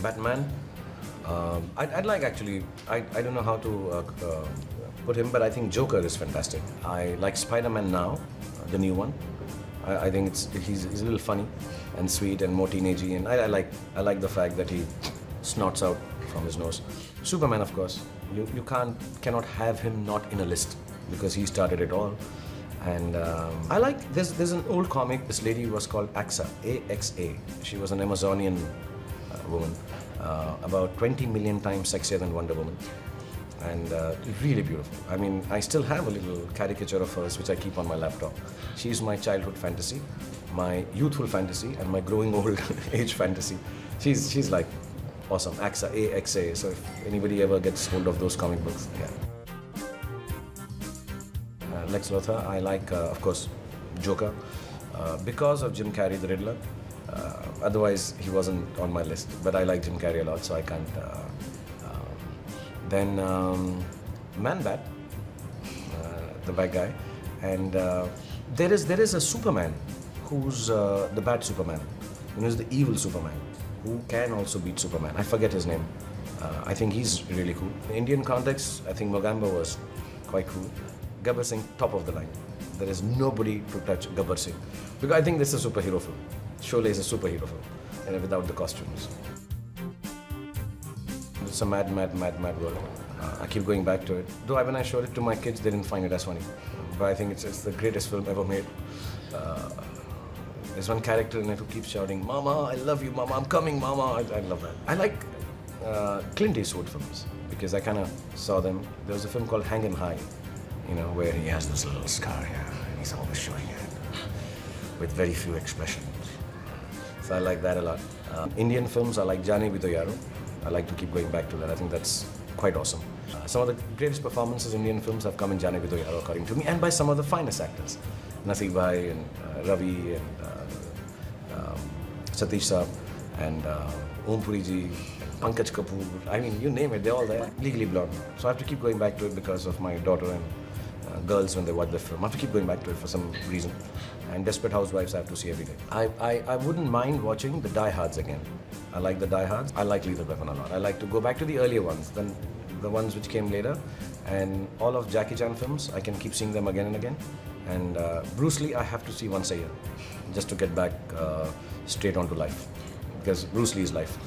Batman. I'd like actually, I don't know how to put him, but I think Joker is fantastic. I like Spider-Man now, the new one. I think he's a little funny and sweet and more teenagey, and I like the fact that he snorts out from his nose. Superman, of course, you cannot have him not in a list because he started it all. And I like, there's an old comic, this lady was called Axa, A-X-A. She was an Amazonian woman, about 20 million times sexier than Wonder Woman. And really beautiful. I mean, I still have a little caricature of hers which I keep on my laptop. She's my childhood fantasy, my youthful fantasy, and my growing old age fantasy. She's like awesome, Axa, A-X-A. So if anybody ever gets hold of those comic books, yeah. Lex Luthor, I like, of course, Joker, because of Jim Carrey, the Riddler. Otherwise, he wasn't on my list, but I like Jim Carrey a lot, so I can't. Then Man-Bat, the bad guy, and there is a Superman who's the bad Superman, who's the evil Superman, who can also beat Superman. I forget his name. I think he's really cool. In Indian context, I think Mogambo was quite cool. Gabbar Singh, top of the line. There is nobody to touch Gabbar Singh. Because I think this is a superhero film. Sholay is a superhero film, and without the costumes. It's a mad world. I keep going back to it. Though when I showed it to my kids, they didn't find it as funny. But I think it's the greatest film ever made. There's one character in it who keeps shouting, "Mama, I love you, Mama, I'm coming, Mama." I love that. I like Clint Eastwood films because I kind of saw them. There was a film called Hangin' High, you know, where he has this little scar here and he's always showing it with very few expressions. So I like that a lot. Indian films, I like Jaane Bhi To Yaaro. I like to keep going back to that. I think that's quite awesome. Some of the greatest performances in Indian films have come in Jaane Bhi To Yaaro, according to me, and by some of the finest actors. Nasir Bhai and Ravi and Satish Saab and Om Puri ji, Pankaj Kapoor. I mean, you name it, they're all there. Legally Blonde. So I have to keep going back to it because of my daughter and girls when they watch the film. I have to keep going back to it for some reason. And Desperate Housewives I have to see every day. I wouldn't mind watching the Die Hards again. I like the Die Hards. I like Lethal Weapon a lot. I like to go back to the earlier ones, then the ones which came later. And all of Jackie Chan films, I can keep seeing them again and again. And Bruce Lee, I have to see once a year, just to get back straight onto life. Because Bruce Lee is life.